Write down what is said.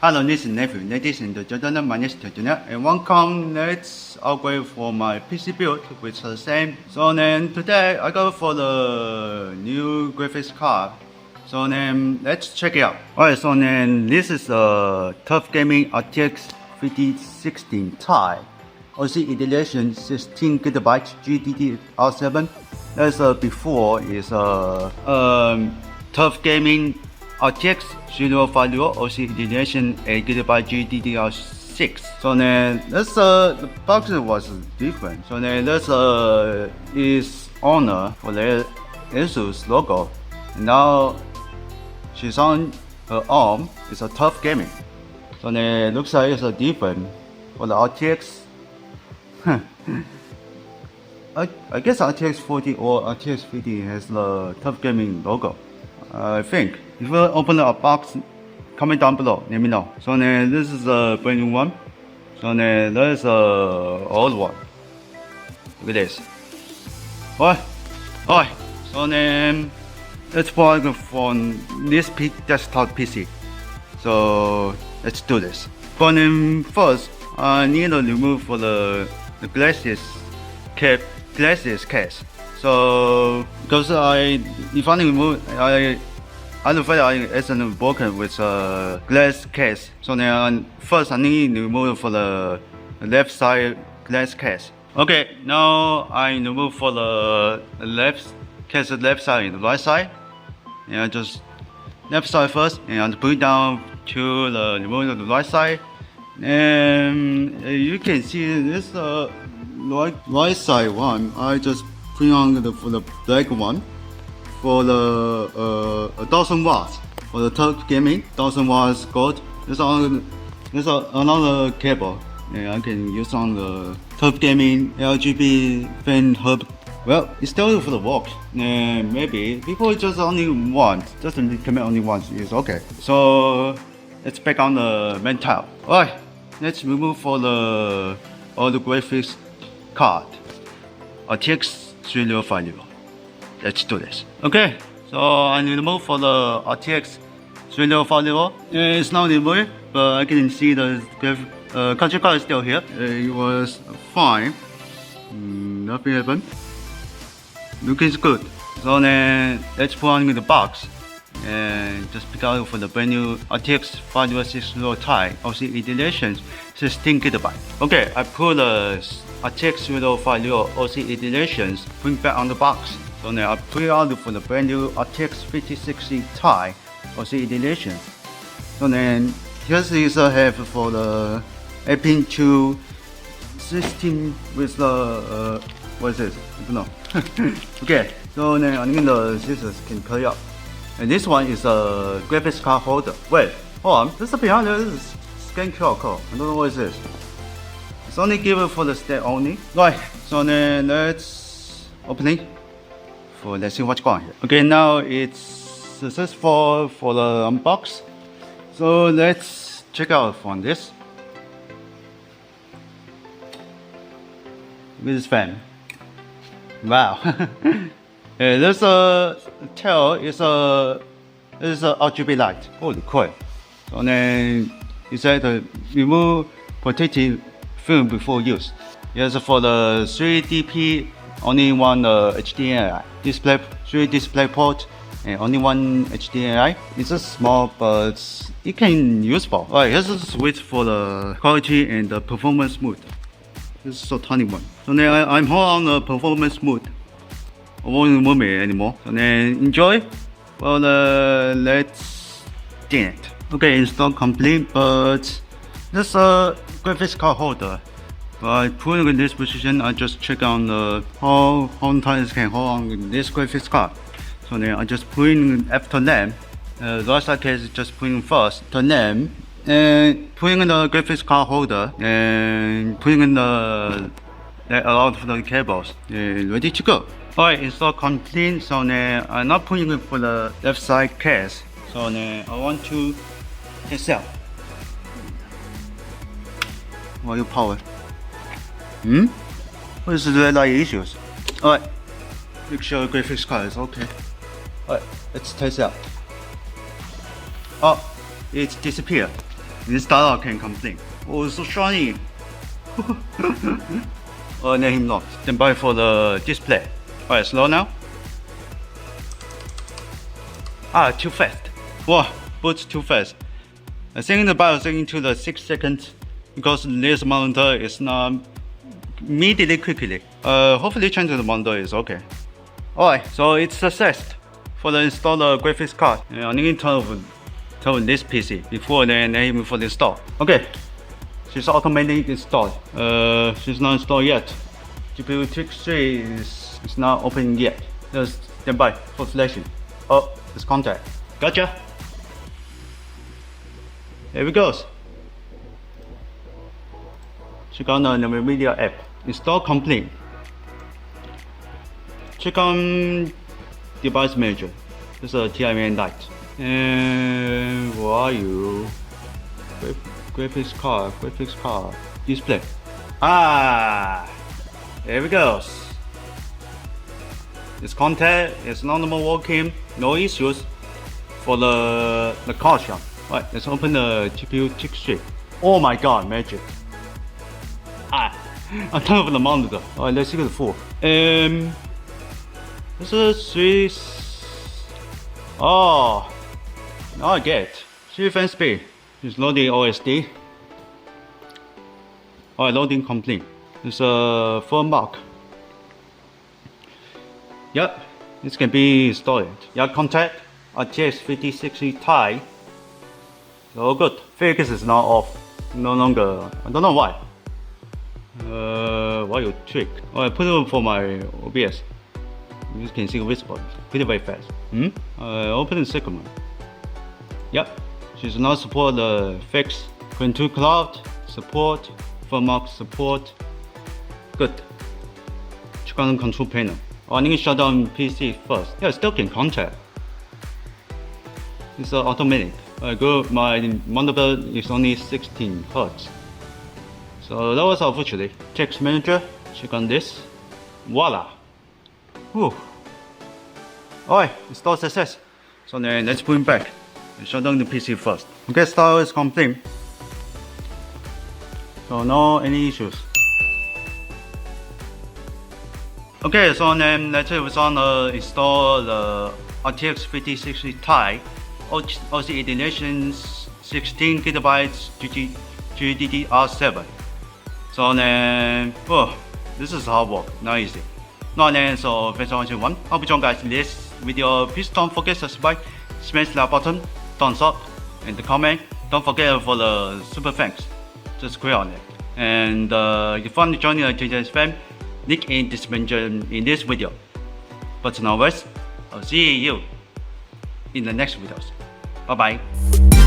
Hello, this is Nephew. Ladies and gentlemen, my name is Terengineer, and welcome. Let's upgrade for my PC build with the same. So then today I go for the new graphics card. So then let's check it out. Alright, so then this is a TUF Gaming RTX 5016 Ti. OC edition 16GB GDDR7. As before is TUF Gaming RTX 050 OC edition 8GB GDDR6. So then this the box was different. So then this is honor for the ASUS logo. And now she's on her arm. It's a TUF Gaming. So then it looks like it's a different for the RTX. I guess RTX 40 or RTX 50 has the TUF Gaming logo. I think. If you open the box, comment down below. Let me know. So then this is a brand new one. So then there's a old one. Look at this. Alright. So then let's plug from this desktop PC. So let's do this. But then first, I need to remove for the glasses case. So because if I remove, I don't feel like it's broken with a glass case. So then first I need to remove for the left side glass case. Okay, now I remove for the left side and the right side. And just left side first, and put it down to the remove the right side. And you can see this right side one. I just put on for the black one. For the 1000 watts for the TUF Gaming 1000 watts gold. There's another cable, and I can use on the TUF Gaming RGB fan hub. Well, it's still for the work, and maybe people just only want, just commit only once is okay. So let's back on the main tab. Alright, let's remove for all the graphics card RTX 3050. Let's do this. Okay, so I remove for the RTX 3050. It's not removed, but I can see the country card is still here. It was fine. Nothing happened. Looking good. So then let's put on the box and just pick out for the brand new RTX 5060 Ti OC edition 16GB. Okay, I put the RTX 3050 OC editions, put it back on the box. So now I put it out for the brand new RTX 5060 Ti OC edition. So then here's the have for the 8-pin to 16 with the what is this? I don't know. Okay, so then I think the scissors can cut it up. And this one is a graphics card holder. Wait, hold on. This is behind this is scan QR code. I don't know what is this. It's only given for the state only. Right. So then let's open it. Let's see what's going on here. Okay, now it's successful for the unbox. So let's check out from this. Look at this fan. Wow. There's a tail. It's a RGB light. Holy crap! So then it said to remove protective film before use. Yes, for the 3DP. Only one HDMI display, 3 display port, and only one HDMI. It's just small, but it can useful. Alright, here's a switch for the quality and the performance mode. This is a tiny one. So then I'm on the performance mode. I won't remove it anymore. So then enjoy. Well, let's do it. Okay, install complete, but this graphics card holder. By putting in this position, I just check on the how tight it can hold on this graphics card. So then I just put in after name. The right side case is just putting first the name and putting in the graphics card holder and putting in the allowed for the cables. Ready to go. Alright, install complete. So then I'm not putting it for the left side case. So then I want to test out. What you power? What is the light issues? Alright, make sure the graphics card is okay. Alright, let's test it out. Oh, it disappeared. installer can complain. Oh, it's so shiny. Oh, let him not. Then buy for the display. Alright, slow now. Ah, too fast. Wow, boots too fast. I think the BIOS into the 6 seconds because this monitor is not immediately quickly. Hopefully changing the monitor is okay. Alright, so it's success for the install the graphics card. I need to turn this PC before then aim for the install. Okay, she's automatically installed. She's not installed yet. GPU TX 3 is not open yet. Just stand by for flashing. Oh, it's contact. Gotcha. Here we go. Check on the NVIDIA app. Install complete. Check on device manager. This is a TI Lite. And where are you? Graphics card, display. Ah, there we go. It's contact, it's normal working, no issues for the card shop. Right, let's open the GPU TX 3. Oh my god, magic. Ah, on top of the monitor. Alright, let's see the 4. This is 3. Oh, now I get 3 frames speed. It's loading OSD. Alright, loading complete. It's a full mark. Yep, this can be installed. Yeah, contact RTX 5060 Ti. So good. Physics is now off. No longer. I don't know why. Why you trick? Oh, I put it for my OBS. You can see visible. Pretty very fast. Open the second one. Yep. She's now support the fix. Print to cloud support. Firmware support. Good. Check on the control panel. Oh, I need to shut down PC first. Yeah, still can contact. It's automatic. Good. My motherboard is only 16 Hz. So that was unfortunately. Text manager. Check on this. Voila. Whew. Alright, install success. So then let's put it back and shut down the PC first. Okay, start is complete. So no any issues. Okay, so then let's say we're install the RTX 5060 Ti OC edition 16 gigabytes GDDR7. So then, oh, this is hard work, not easy. Now then, so thanks for watching one. Hope you enjoyed guys this video. Please don't forget to subscribe, smash that button, thumbs up, and the comment. Don't forget for the super thanks. Just click on it. And if you want to join the today's fam, link in description in this video. But now, I'll see you in the next videos. Bye bye.